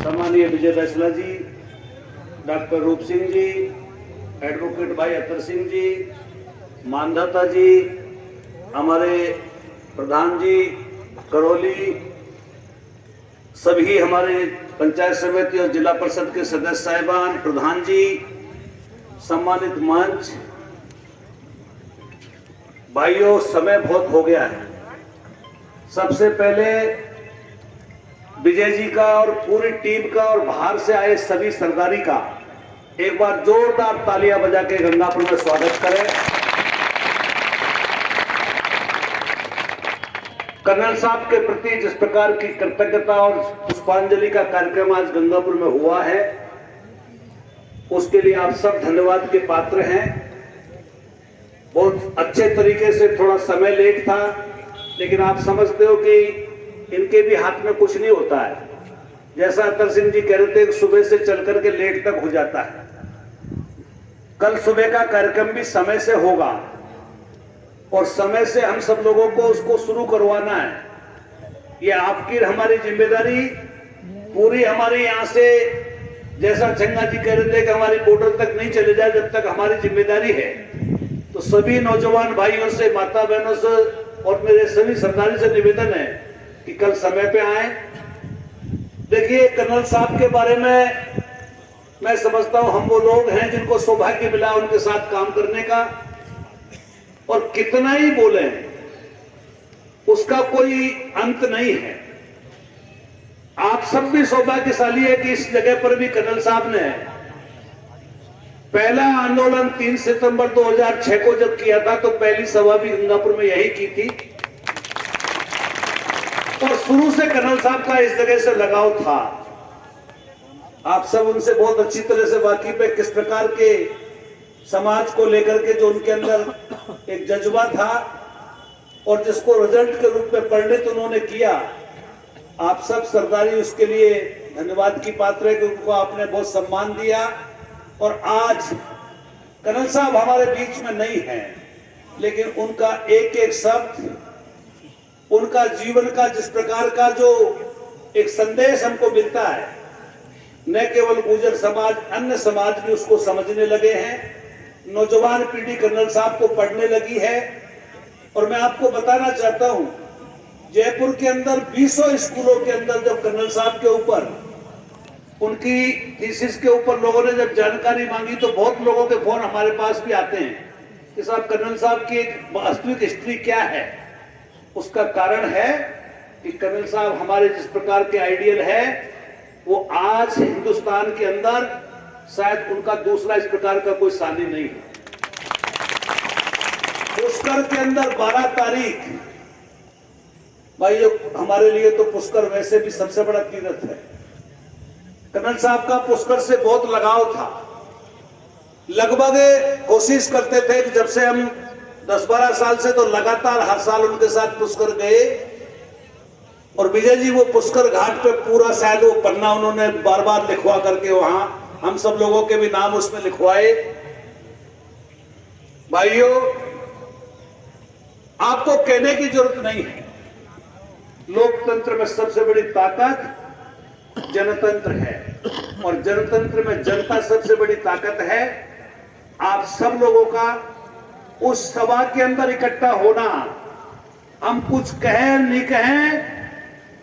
सम्मानीय विजय बैसला जी, डॉक्टर रूप सिंह जी, एडवोकेट भाई अतर सिंह जी, मानधाता जी, हमारे प्रधान जी करौली, सभी हमारे पंचायत समिति और जिला परिषद के सदस्य साहिबान, प्रधान जी, सम्मानित मंच, भाइयों, समय बहुत हो गया है। सबसे पहले विजय जी का और पूरी टीम का और बाहर से आए सभी सरदारी का एक बार जोरदार तालियां बजा के गंगापुर में स्वागत करें। कर्नल साहब के प्रति जिस प्रकार की कृतज्ञता और पुष्पांजलि का कार्यक्रम आज गंगापुर में हुआ है, उसके लिए आप सब धन्यवाद के पात्र हैं। बहुत अच्छे तरीके से, थोड़ा समय लेट था, लेकिन आप समझते हो कि इनके भी हाथ में कुछ नहीं होता है। जैसा अतर सिंह जी कह रहे थे, सुबह से चल करके लेट तक हो जाता है। कल सुबह का कार्यक्रम भी समय से होगा और समय से हम सब लोगों को उसको शुरू करवाना है। ये आपकी हमारी जिम्मेदारी पूरी, हमारी यहाँ से जैसा चंगा जी कह रहे थे कि हमारी बॉर्डर तक नहीं चले जाए, जब तक हमारी जिम्मेदारी है। तो सभी नौजवान भाइयों से, माता बहनों से और मेरे सभी सरदारी से निवेदन है कि कल समय पे आए। देखिए, कर्नल साहब के बारे में मैं समझता हूं हम वो लोग हैं जिनको सौभाग्य मिला उनके साथ काम करने का, और कितना ही बोले उसका कोई अंत नहीं है। आप सब भी सौभाग्यशाली है कि इस जगह पर भी कर्नल साहब ने पहला आंदोलन 3 सितंबर 2006 को जब किया था, तो पहली सभा भी गंगापुर में यही की थी और शुरू से कर्नल साहब का इस जगह से लगाव था। आप सब उनसे बहुत अच्छी तरह से वाकिफ है किस प्रकार के समाज को लेकर के जो उनके अंदर एक जज्बा था और जिसको रिजल्ट के रूप में परिणित उन्होंने किया। आप सब सरदारी उसके लिए धन्यवाद की पात्र है कि उनको आपने बहुत सम्मान दिया। और आज कर्नल साहब हमारे बीच में नहीं है, लेकिन उनका एक एक शब्द, उनका जीवन का जिस प्रकार का जो एक संदेश हमको मिलता है, न केवल गुर्जर समाज, अन्य समाज भी उसको समझने लगे हैं। नौजवान पीढ़ी कर्नल साहब को पढ़ने लगी है। और मैं आपको बताना चाहता हूं, जयपुर के अंदर 20 स्कूलों के अंदर जब कर्नल साहब के ऊपर, उनकी थीसिस के ऊपर लोगों ने जब जानकारी मांगी, तो बहुत लोगों के फोन हमारे पास भी आते हैं कि साहब कर्नल साहब की एक वास्तविक हिस्ट्री क्या है। उसका कारण है कि कर्नल साहब हमारे जिस प्रकार के आइडियल है, वो आज हिंदुस्तान के अंदर शायद उनका दूसरा इस प्रकार का कोई सानी नहीं है। पुष्कर के अंदर 12 तारीख, भाई हमारे लिए तो पुष्कर वैसे भी सबसे बड़ा तीर्थ है। कर्नल साहब का पुष्कर से बहुत लगाव था। लगभग कोशिश करते थे कि जब से हम 10-12 साल से तो लगातार हर साल उनके साथ पुष्कर गए। और विजय जी वो पुष्कर घाट पे पूरा शायद वो पन्ना उन्होंने बार बार लिखवा करके वहां हम सब लोगों के भी नाम उसमें लिखवाए। भाइयों, आपको कहने की जरूरत नहीं है, लोकतंत्र में सबसे बड़ी ताकत जनतंत्र है और जनतंत्र में जनता सबसे बड़ी ताकत है। आप सब लोगों का उस सभा के अंदर इकट्ठा होना, हम कुछ कहें नहीं कहें,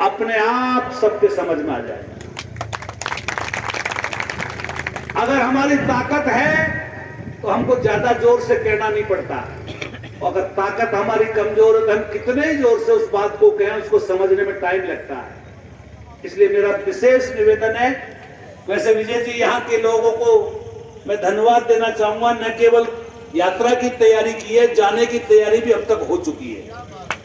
अपने आप सबके समझ में आ जाए। अगर हमारी ताकत है तो हमको ज्यादा जोर से कहना नहीं पड़ता, और अगर ताकत हमारी कमजोर है तो हम कितने ही जोर से उस बात को कहें, उसको समझने में टाइम लगता है। इसलिए मेरा विशेष निवेदन है। वैसे विजय जी, यहाँ के लोगों को मैं धन्यवाद देना चाहूंगा। न केवल यात्रा की तैयारी की है, जाने की तैयारी भी अब तक हो चुकी है।